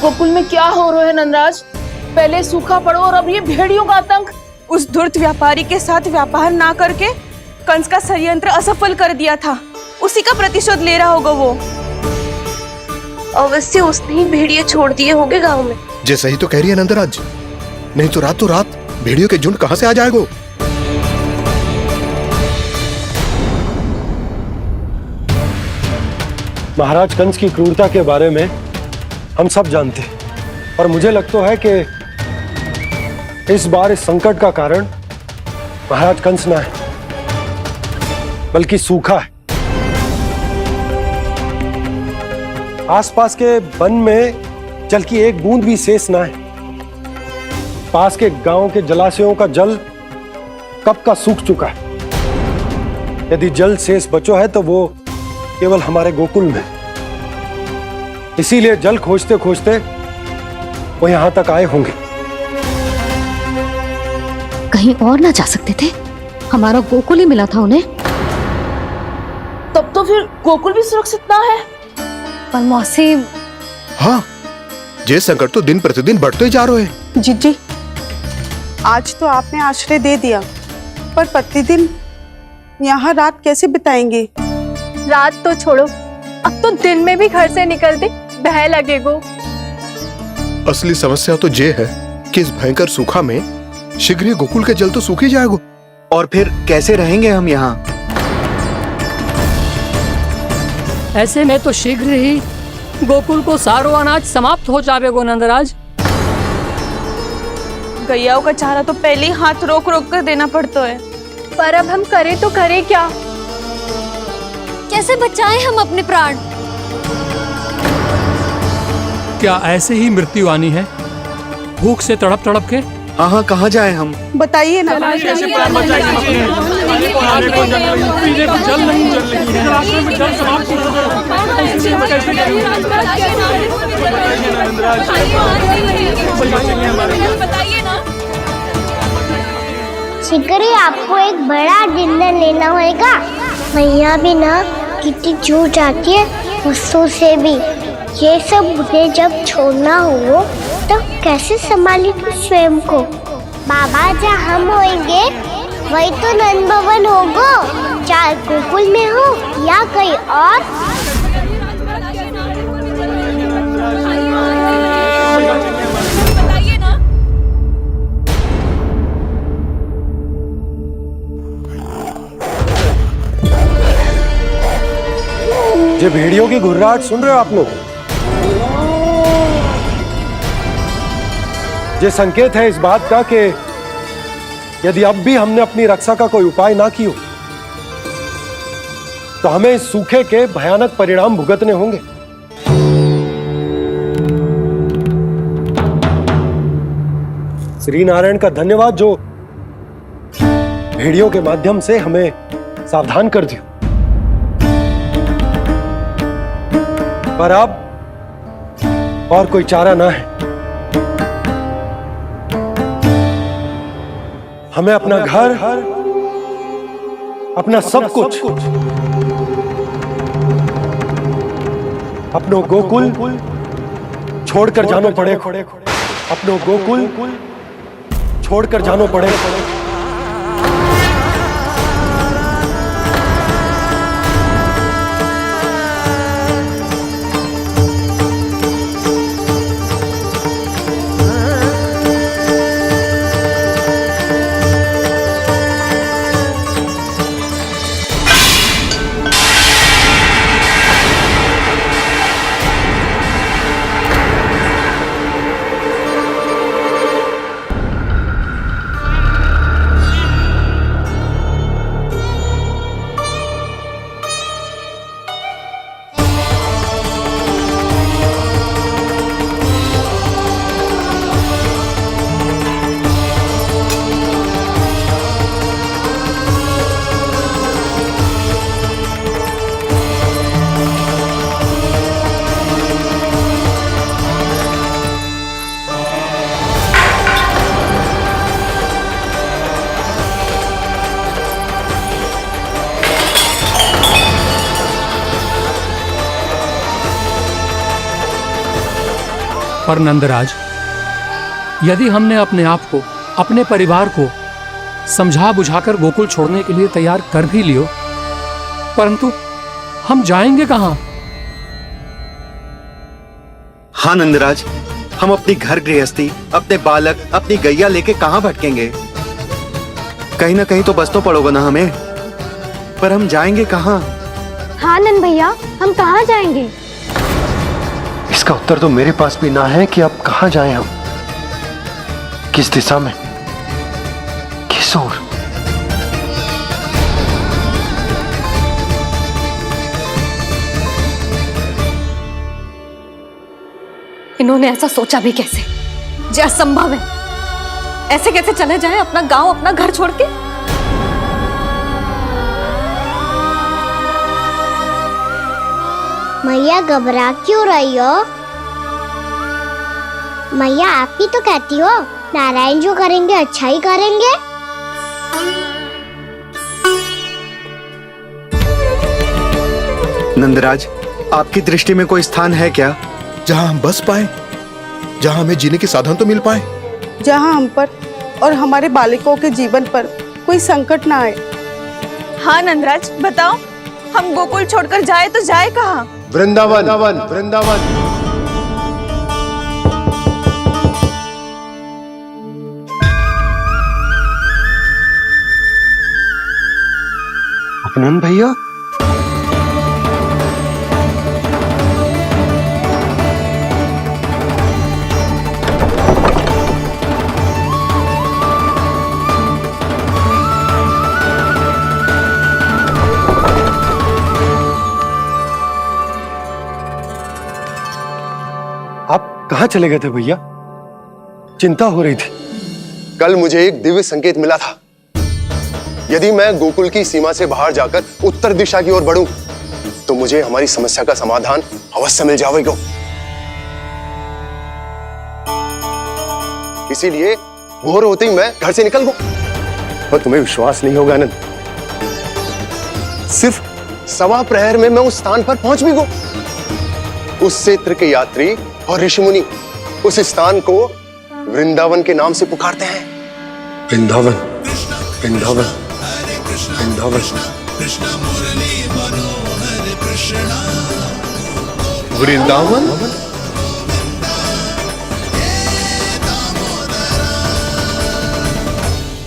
गोकुल में क्या हो रहा है नंदराज? पहले सूखा पड़ो और अब ये भेड़ियों का आतंक। उस धूर्त व्यापारी के साथ व्यापार ना करके कंस का षड्यंत्र असफल कर दिया था, उसी का प्रतिशोध ले रहा होगा वो। अवश्य उसने ही भेड़िए छोड़ दिए होंगे गांव में। जे सही तो कह रही है नंदराज, नहीं तो रात भेड़ियों के झुंड कहां से आ जाएगा। महाराज कंस की क्रूरता के बारे में हम सब जानते हैं, और मुझे लगता है कि इस बार इस संकट का कारण महाराज कंस ना है, बल्कि सूखा है। आसपास के वन में जल की एक बूंद भी शेष ना है। पास के गांव के जलाशयों का जल कब का सूख चुका है। यदि जल शेष बचो है तो वो केवल हमारे गोकुल में। इसीलिए जल खोजते खोजते वो यहां तक आए होंगे। कहीं और ना जा सकते थे? हमारा गोकुल ही मिला था उन्हें। तब तो फिर गोकुल भी सुरक्षित ना है। पर मौसी, हाँ, ये संकट तो दिन प्रतिदिन बढ़ते ही जा रहे हैं। जीजी, आज तो आपने आश्रय दे दिया, पर प्रतिदिन यहाँ रात कैसे बिताएंगे? रात तो छोड़ो, अब तो दिन में भी घर से निकलते भय लगेगो। असली समस्या तो ये है कि इस भयंकर सूखा में शीघ्र ही गोकुल के जल तो सूख ही जाएगा। और फिर कैसे रहेंगे हम यहाँ? ऐसे में तो शीघ्र ही गोकुल को सारो अनाज समाप्त हो जाएगो नंदराज। गैयाओं का चारा तो पहले ही हाथ रोक रोक कर देना पड़ता है। पर अब हम करें तो करें क्या? कैसे बचाएं हम अपने प्राण? क्या ऐसे ही मृत्यु आनी है, भूख से तड़प तड़प के? हाँ, कहाँ जाए हम? बताइए ना। कैसे प्राण बचाएंगे अपने? खाने को जल नहीं, पीने को जल नहीं, रास्ते में जल समाप्त हो गया। ऐसे में कैसे शीघ्र ही आपको एक बड़ा निर्णय लेना होगा। मैया भी ना कितनी जूझ जाती है गुस्सों से भी। ये सब मुझे जब छोड़ना हो तो कैसे संभालेगी स्वयं को? बाबा जहाँ हम होंगे वही तो नंद भवन होगा, चाहे गोकुल में हो या कहीं और। ये भेड़ियों की घुर्राहट सुन रहे हो आप लोग? ये संकेत है इस बात का कि यदि अब भी हमने अपनी रक्षा का कोई उपाय ना किया तो हमें इस सूखे के भयानक परिणाम भुगतने होंगे। श्री नारायण का धन्यवाद जो भेड़ियों के माध्यम से हमें सावधान कर दिया। पर अब और कोई चारा ना है। हमें अपना घर, अपना सब कुछ, अपनो गोकुल छोड़कर जानो पड़ेगा। अपनो गोकुल छोड़कर जानो पड़ेगा। पर नंदराज, यदि हमने अपने आप को, अपने परिवार को समझा बुझाकर गोकुल छोड़ने के लिए तैयार कर भी लियो, परंतु हम जाएंगे कहाँ? हाँ नंदराज, हम अपनी घर गृहस्थी, अपने बालक, अपनी गैया लेके कहाँ भटकेंगे? कहीं ना कहीं तो बसना पड़ोगा ना हमें, पर हम जाएंगे कहाँ? हाँ नंद भैया, हम कहाँ जाएंगे? इसका उत्तर तो मेरे पास भी ना है कि अब कहाँ जाएं हम, किस दिशा में, किस ओर। इन्होंने ऐसा सोचा भी कैसे? जो असंभव है। ऐसे कैसे चले जाए अपना गांव, अपना घर छोड़ के? मैया घबरा क्यों रही हो? मैया आप ही तो कहती हो नारायण जो करेंगे अच्छा ही करेंगे। नंदराज, आपकी दृष्टि में कोई स्थान है क्या जहां हम बस पाए, जहां हमें जीने के साधन तो मिल पाए, जहाँ हम पर और हमारे बालकों के जीवन पर कोई संकट ना आए। हाँ नंदराज, बताओ हम गोकुल छोड़कर जाए तो जाए कहाँ? वृंदावन, वृंदावन। नंद भैया, आप कहाँ चले गए थे भैया? चिंता हो रही थी। कल मुझे एक दिव्य संकेत मिला था। यदि मैं गोकुल की सीमा से बाहर जाकर उत्तर दिशा की ओर बढ़ूं, तो मुझे हमारी समस्या का समाधान अवश्य मिल जाएगा। इसीलिए भोर होते ही मैं घर से निकल गया। और तुम्हें विश्वास नहीं होगा आनंद, सिर्फ सवा प्रहर में मैं उस स्थान पर पहुंच भी गया। उस क्षेत्र के यात्री और ऋषि मुनि उस स्थान को वृंदावन के नाम से पुकारते हैं। वृंदावन, वृंदावन, वृंदावन। वृंदावन?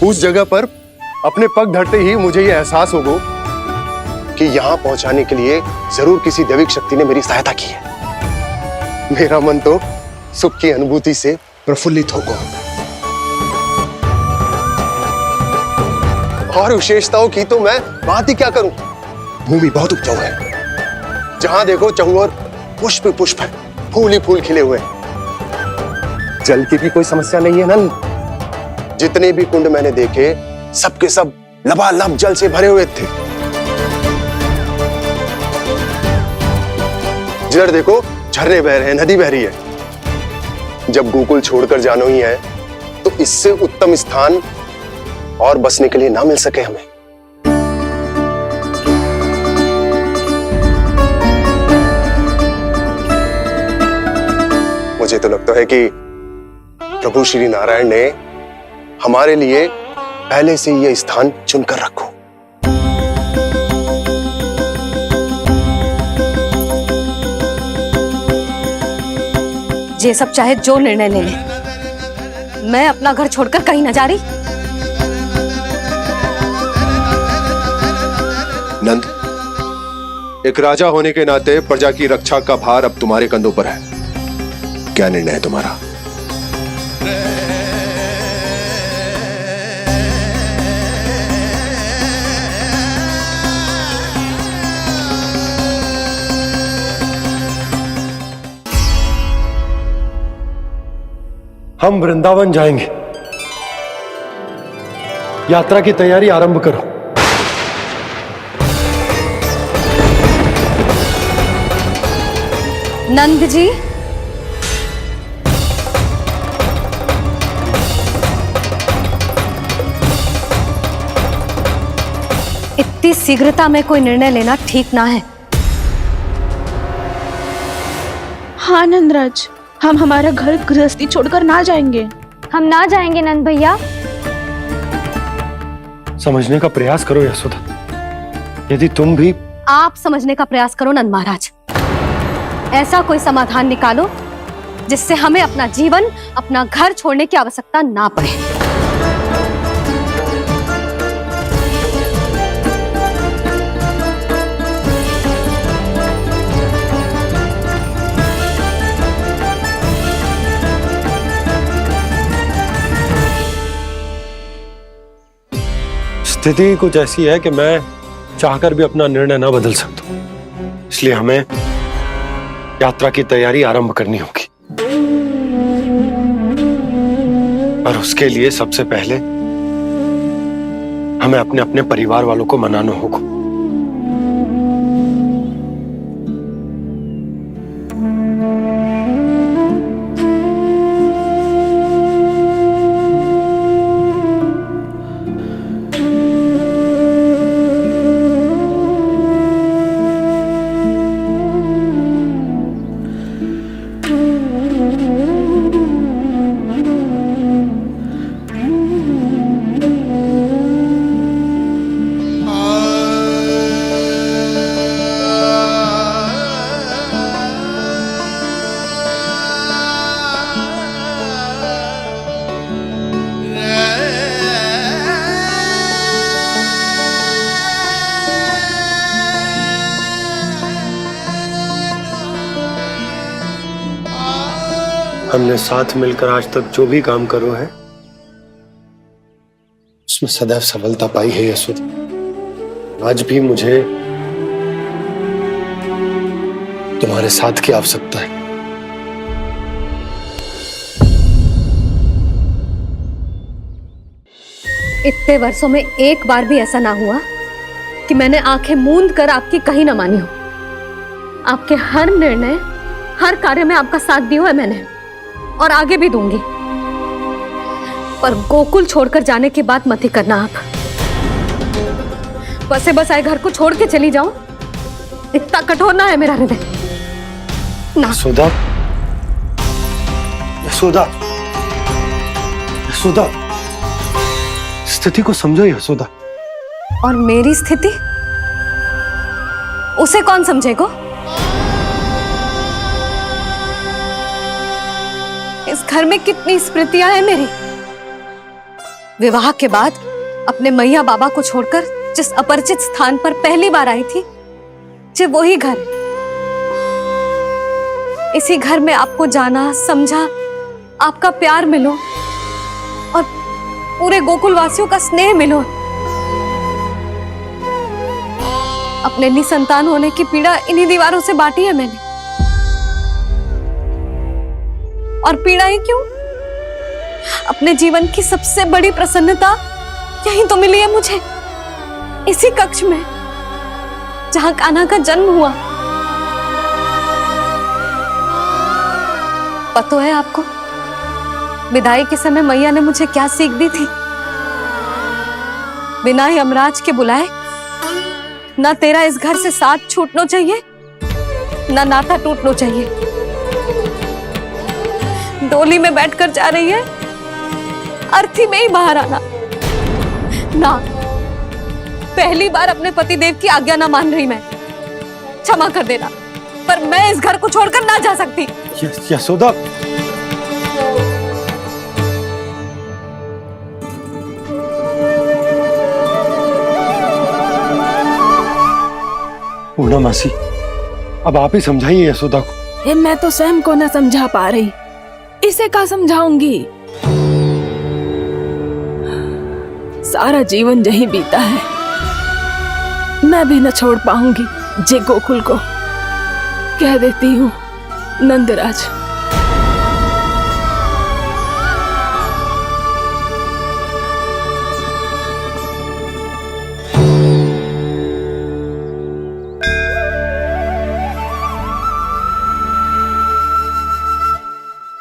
उस जगह पर अपने पग धरते ही मुझे यह एहसास होगा कि यहां पहुंचाने के लिए जरूर किसी दैविक शक्ति ने मेरी सहायता की है। मेरा मन तो सुख की अनुभूति से प्रफुल्लित होगा। और विशेषताओं की तो मैं बात ही क्या करूं। भूमि बहुत उपजाऊ है, जहां देखो चहुओर पुष्प पुष्प है, फूल ही फूल खिले हुए हैं। जल की भी कोई समस्या नहीं है नंद। जितने भी कुंड मैंने देखे, सबके सब लबालब जल से भरे हुए थे। जिधर देखो झरने बह रहे हैं, नदी बह रही है। जब गोकुल छोड़कर जाना ही है, तो इससे उत्तम स्थान और बसने के लिए ना मिल सके हमें। मुझे तो लगता है कि प्रभु श्री नारायण ने हमारे लिए पहले से यह स्थान चुनकर रखो। ये सब चाहे जो निर्णय ले ले, मैं अपना घर छोड़कर कहीं न जा रही। नंद, एक राजा होने के नाते प्रजा की रक्षा का भार अब तुम्हारे कंधों पर है। क्या निर्णय है तुम्हारा? हम वृंदावन जाएंगे। यात्रा की तैयारी आरंभ करो। नंद जी, इतनी शीघ्रता में कोई निर्णय लेना ठीक ना है। हाँ नंदराज, हम हमारा घर गृहस्थी छोड़कर ना जाएंगे। हम ना जाएंगे नंद भैया। समझने का प्रयास करो यशोदा। यदि तुम भी आप समझने का प्रयास करो नंद महाराज। ऐसा कोई समाधान निकालो जिससे हमें अपना जीवन, अपना घर छोड़ने की आवश्यकता ना पड़े। स्थिति कुछ ऐसी है कि मैं चाहकर भी अपना निर्णय न बदल सकता, इसलिए हमें यात्रा की तैयारी आरंभ करनी होगी। और उसके लिए सबसे पहले हमें अपने अपने परिवार वालों को मनाना होगा। हमने साथ मिलकर आज तक जो भी काम करो है उसमें सदैव सफलता पाई है यशोदा। आज भी मुझे तुम्हारे साथ की आवश्यकता है। इतने वर्षों में एक बार भी ऐसा ना हुआ कि मैंने आंखें मूंद कर आपकी कहीं ना मानी हो। आपके हर निर्णय, हर कार्य में आपका साथ दिया है मैंने, और आगे भी दूंगी। पर गोकुल छोड़कर जाने की बात मत ही करना आप। बसे बसाए घर को छोड़ के चली जाऊं, इतना कठोर ना है मेरा हृदय ना। यशोदा, यशोदा, यशोदा, स्थिति को समझो यशोदा। और मेरी स्थिति उसे कौन समझेगा? इस घर में कितनी स्मृतियां हैं मेरी। विवाह के बाद अपने मैया बाबा को छोड़कर जिस अपरिचित स्थान पर पहली बार आई थी, जो वही घर। इसी घर में आपको जाना, समझा, आपका प्यार मिलो और पूरे गोकुल वासियों का स्नेह मिलो। अपने निसंतान होने की पीड़ा इन्हीं दीवारों से बांटी है मैंने। और पीड़ा ही क्यों? अपने जीवन की सबसे बड़ी प्रसन्नता यही तो मिली है मुझे, इसी कक्ष में जहां कान्हा का जन्म हुआ। पता है आपको विदाई के समय मैया ने मुझे क्या सीख दी थी? बिना ही यमराज के बुलाए ना तेरा इस घर से साथ छूटना चाहिए, ना नाता टूटना चाहिए। डोली में बैठकर जा रही है, अर्थी में ही बाहर आना ना। पहली बार अपने पतिदेव की आज्ञा ना मान रही मैं, क्षमा कर देना, पर मैं इस घर को छोड़कर ना जा सकती। यशोदा, पूर्णा मासी, अब आप ही समझाइए यशोदा को। मैं तो स्वयं को ना समझा पा रही, इसे क्या समझाऊंगी? सारा जीवन यही बीता है, मैं भी न छोड़ पाऊंगी जे गोकुल को। कह देती हूँ नंदराज।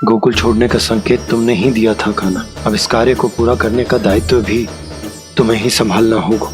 गोकुल छोड़ने का संकेत तुमने ही दिया था कान्हा। अब इस कार्य को पूरा करने का दायित्व भी तुम्हें ही संभालना होगा।